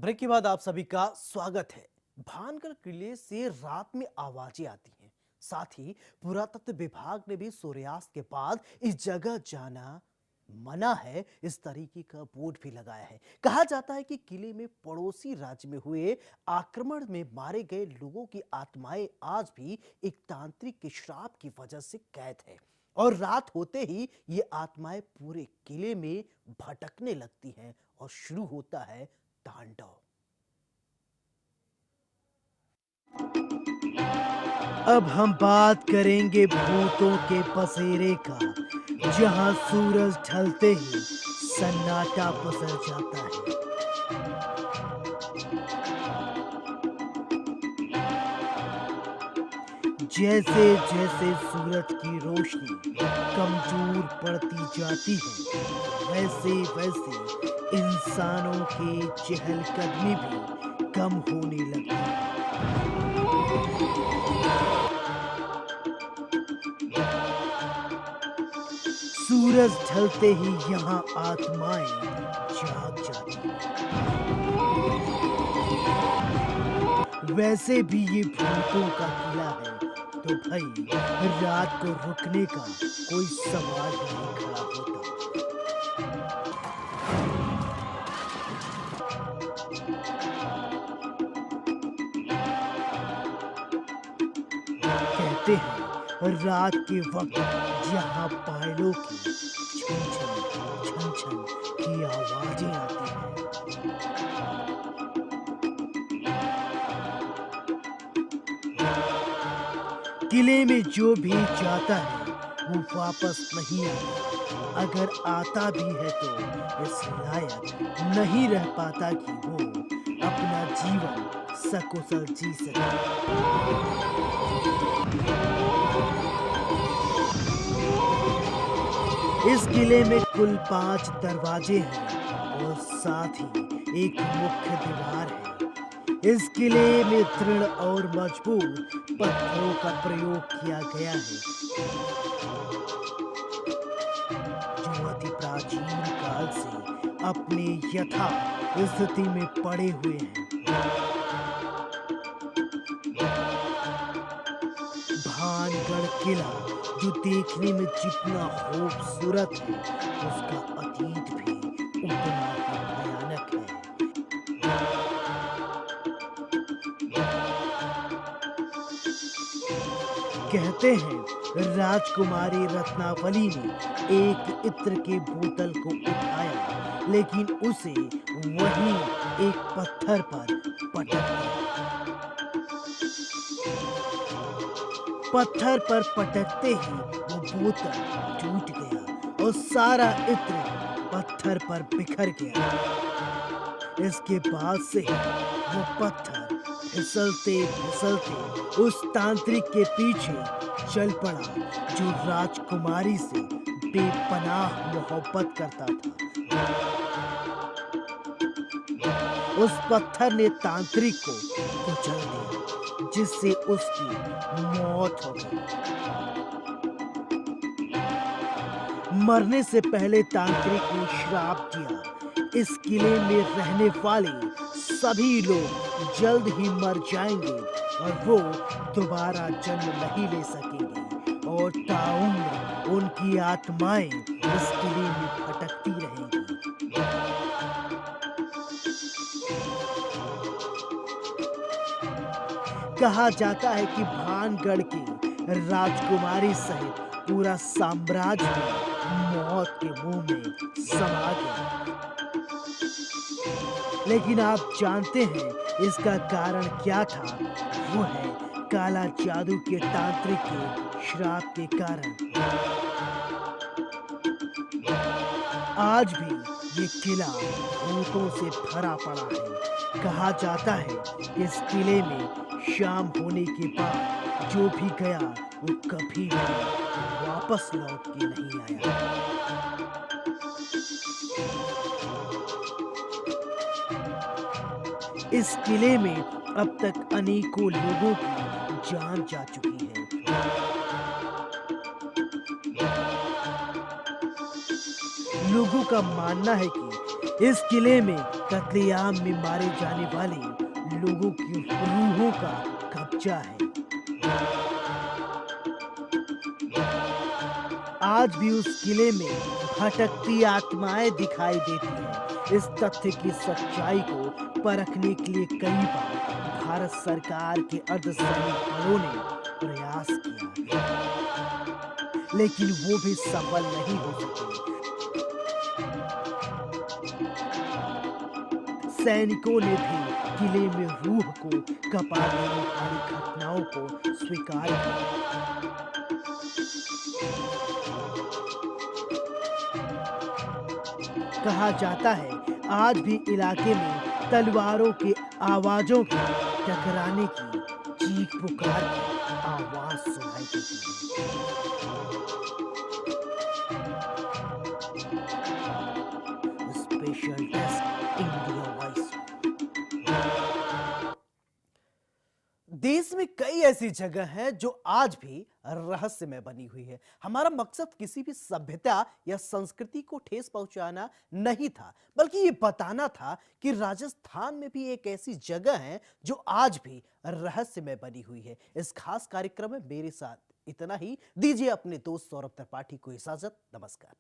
Break के बाद आप सभी का स्वागत है। भानगढ़ किले से रात में आवाजें आती हैं। साथ ही पुरातत्व विभाग ने भी सूर्यास्त के बाद इस जगह जाना मना है, इस तरीके का बोर्ड भी लगाया है। कहा जाता है कि किले में पड़ोसी राज्य में हुए आक्रमण में मारे गए लोगों की आत्माएं आज भी एक तांत्रिक के श्राप की वजह से कैद है और रात होते ही ये आत्माएं पूरे किले में भटकने लगती हैं और शुरू होता है तांडव। अब हम बात करेंगे भूतों के बसेरे का, जहां सूरज ढलते ही सन्नाटा पसर जाता है। जैसे जैसे सूरज की रोशनी कमजोर पड़ती जाती है, वैसे वैसे इंसानों के चहलकदमी भी कम होने लगती है। सूरज ढलते ही यहाँ आत्माएं जाग जाती हैं। वैसे भी ये भूतों का किला है, तो भाई रात को रुकने का कोई सवाल ही नहीं खड़ा होता। कहते हैं रात के वक्त जहाँ पायलों की छन छन छन छन की आवाजें आती हैं, किले में जो भी जाता है वो वापस नहीं आता। अगर आता भी है तो इस लायक नहीं रह पाता कि वो अपना जीवन सकुशल जी सके। इस किले में कुल 5 दरवाजे हैं और साथ ही एक मुख्य दीवार है। इस किले में दृढ़ और मजबूत पत्थरों का प्रयोग किया गया है, जो अति प्राचीन काल से अपने यथा स्थिति में पड़े हुए हैं। भानगढ़ किला जो देखने में जितना खूबसूरत है, उसका अतीत भी उतना ही भयानक है। कहते हैं राजकुमारी रत्नावली ने एक इत्र के बोतल को उठाया, लेकिन उसे वहीं एक पत्थर पर पटक दिया। पत्थर पर पटकते ही वो बोतल टूट गया और सारा इत्र पत्थर पर बिखर गया। इसके बाद से ही वो पत्थर फिसलते फिसलते उस तांत्रिक के पीछे चल पड़ा, जो राजकुमारी से बेपनाह मोहब्बत करता था। उस पत्थर ने तांत्रिक को कुचल दिया, जिससे उसकी मौत हो गई। मरने से पहले तांत्रिक ने श्राप दिया, इस किले में रहने वाले सभी लोग जल्द ही मर जाएंगे और वो दोबारा जन्म नहीं ले सकेंगे और ताउम्र उनकी आत्माएं इस किले में भटकती रहेंगी। कहा जाता है कि भानगढ़ की राजकुमारी सहित पूरा साम्राज्य मौत के मुंह में समा गया। लेकिन आप जानते हैं इसका कारण क्या था? वो है काला जादू के तांत्रिक के श्राप के कारण। आज भी ये किला भूतों से भरा पड़ा है। कहा जाता है इस किले में शाम होने के बाद जो भी गया वो कभी भी वापस लौट के नहीं आया। इस किले में अब तक अनेकों लोगों की जान जा चुकी है। लोगों का मानना है कि इस किले में कत्लेआम में मारे जाने वाले लोगों की रूहों का कब्जा है। आज भी उस किले में भटकती आत्माएं दिखाई देती हैं। इस तथ्य की सच्चाई को परखने के लिए कई बार भारत सरकार के अर्धसैनिक बलों ने प्रयास किया, लेकिन वो भी सफल नहीं हो सके। सैनिकों ने भी किले में रूह को कपा देने वाली घटनाओं को स्वीकार किया। कहा जाता है आज भी इलाके में तलवारों की आवाजों के टकराने की चीख पुकार की आवाज सुनाई देती है। Special desk India voice. देश में कई ऐसी जगह हैं जो आज भी रहस्यमय बनी हुई है। हमारा मकसद किसी भी सभ्यता या संस्कृति को ठेस पहुंचाना नहीं था, बल्कि ये बताना था कि राजस्थान में भी एक ऐसी जगह है जो आज भी रहस्यमय बनी हुई है। इस खास कार्यक्रम में मेरे साथ इतना ही। दीजिए अपने दोस्त सौरभ त्रिपाठी को इजाजत। नमस्कार।